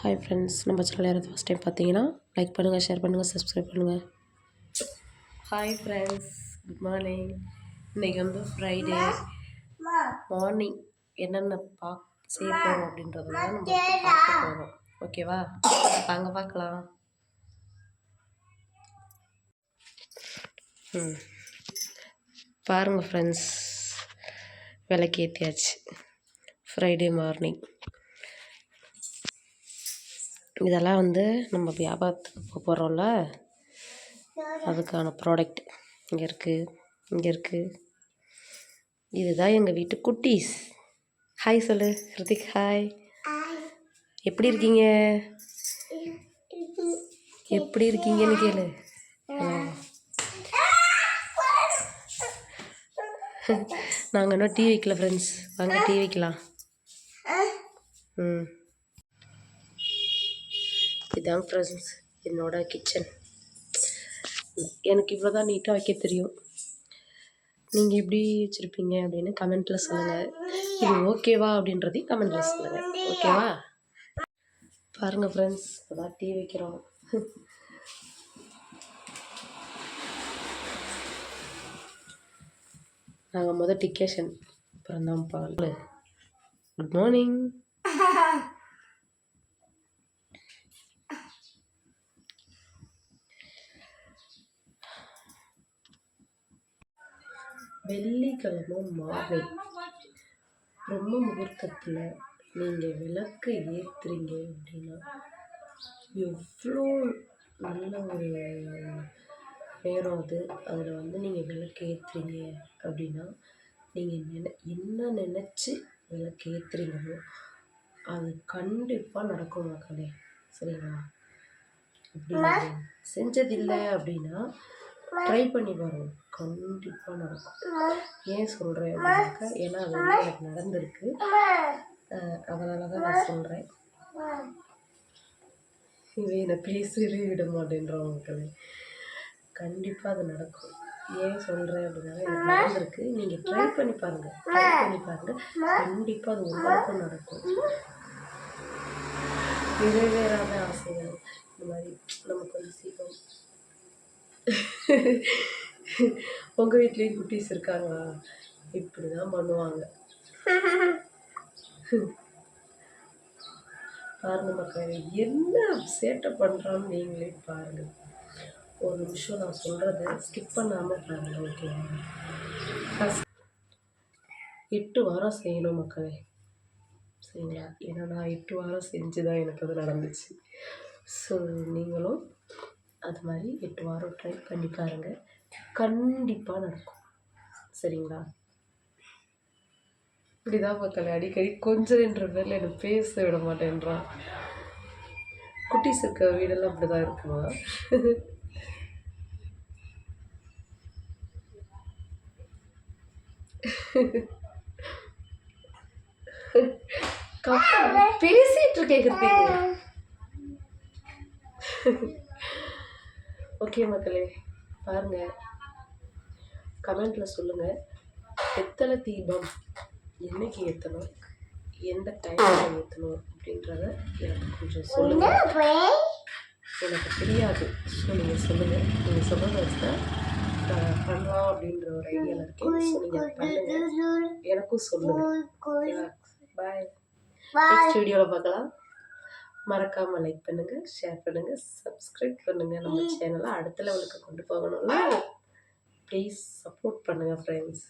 Hi friends, நம்ம channel யாராவது first time பார்த்தீங்கன்னா லைக் பண்ணுங்கள், ஷேர் பண்ணுங்கள், சப்ஸ்கிரைப் பண்ணுங்கள். Hi friends, good morning. இன்றைக்கி வந்து ஃப்ரைடே மார்னிங் என்னென்ன செய்ய போகிறோம் அப்படின்றத தான் நம்ம பார்க்க போகிறோம். ஓகேவா, வாங்க பார்க்கலாம். பாருங்கள் ஃப்ரெண்ட்ஸ், விளக்கேற்றியாச்சு. ஃப்ரைடே மார்னிங் இதெல்லாம் வந்து நம்ம வியாபாரத்துக்கு போகிறோம்ல, அதுக்கான ப்ராடக்ட் இங்கே இருக்குது. இதுதான் எங்கள் வீட்டு குட்டீஸ். ஹாய் சொல்லு ஹிருத்திக். ஹாய், எப்படி இருக்கீங்கன்னு கேளு. நாங்கள் இன்னும் டீ வைக்கல ஃப்ரெண்ட்ஸ், வாங்க டீ வைக்கலாம். இதுதான் ஃப்ரெண்ட்ஸ் என்னோட கிச்சன். எனக்கு இவ்வளோ தான் நீட்டாக வைக்க தெரியும். நீங்கள் எப்படி வச்சுருப்பீங்க அப்படின்னு கமெண்ட்டில் சொல்லுங்கள். இது ஓகேவா அப்படின்றதையும் கமெண்ட்டில் சொல்லுங்கள். ஓகேவா, பாருங்கள் ஃப்ரெண்ட்ஸ், அதான் டீ வைக்கிறோம். நாங்கள் டிக்கேஷன் அப்புறம் தான் பால். Good morning. வெள்ளிக்கிழமை மார்னிங் ரொம்ப முகூர்த்தத்தில் நீங்கள் விளக்கு ஏற்றுறீங்க அப்படின்னா எவ்வளோ நல்ல ஒரு நேரம் அது. அதில் வந்து நீங்கள் விளக்கு ஏற்றுறீங்க அப்படின்னா நீங்கள் என்ன நினச்சி விளக்கு ஏற்றுறீங்களோ அது கண்டிப்பாக நடக்கும் மக்களே. சரிங்களா, அப்படி செஞ்சதில்லை அப்படின்னா ட்ரை பண்ணி பாருங்கள், கண்டிப்பாக நடக்கும். ஏன் சொல்கிறேன் அப்படின்னாக்கா, ஏன்னா அது வந்து எனக்கு நடந்திருக்கு. அதனால தான் நான் சொல்கிறேன். இவன் என்னை பேசவே விட மாட்டேன்றான் மக்களே. கண்டிப்பாக அது நடக்கும். ஏன் சொல்கிறேன் அப்படின்னா, எனக்கு நடந்திருக்கு. நீங்கள் ட்ரை பண்ணி பாருங்கள், கண்டிப்பாக அது உங்களுக்கும் நடக்கும். நிறைவேறாத ஆசைகள் இந்த மாதிரி நம்ம கொஞ்சம் சீக்கிரம். உங்கள் வீட்லேயும் குட்டீஸ் இருக்காங்களா? இப்படி தான் பண்ணுவாங்க. பாருங்க மக்கள், என்ன சேட்டை பண்ணுறான்னு நீங்களே பாருங்கள். ஒரு நிமிஷம் நான் சொல்கிறத ஸ்கிப் பண்ணாமல் பாருங்கள். ஓகேவா, 8 வாரம் செய்யணும் மக்களே. சரிங்களா, ஏன்னா நான் 8 வாரம் செஞ்சு தான் எனக்கு அது நடந்துச்சு. ஸோ நீங்களும் அது மாதிரி 8 வாரம் ட்ரை பண்ணி பாருங்கள், கண்டிப்பாக நடக்கும். சரிங்களா, இப்படிதான் மக்களே. அடிக்கடி கொஞ்சம்ன்ற பேரில் எனக்கு பேச விட மாட்டேன்றான். குட்டீஸ் இருக்க வீடெல்லாம் அப்படி தான் இருக்குமா? பேசிட்டு இருக்கேன். ஓகே மக்களே, பாருங்க, கமெண்ட்ல சொல்லுங்க, எத்தனை தீபம் என்னைக்கு ஏற்றணும், எந்த டைமில் ஏற்றணும் அப்படின்றத எனக்கு கொஞ்சம் சொல்லுங்க. எனக்கு தெரியாது. ஸோ நீங்கள் சொல்லுங்கள். நீங்கள் சொல்கிறத வச்சு தான் பண்ணலாம் அப்படின்ற ஒரு ஐடியாவில் இருக்கேன். ஸோ நீங்கள் பண்ணுங்கள், எனக்கும் சொல்லுங்கள். ஓகேவா, பாய். நெக்ஸ்ட் வீடியோவில் பார்க்கலாம். மறக்காமல் லைக் பண்ணுங்கள், ஷேர் பண்ணுங்கள், சப்ஸ்கிரைப் பண்ணுங்கள். நம்ம சேனலை அடுத்த லெவலுக்கு கொண்டு போகணும்னா ப்ளீஸ் சப்போர்ட் பண்ணுங்கள் ஃப்ரெண்ட்ஸ்.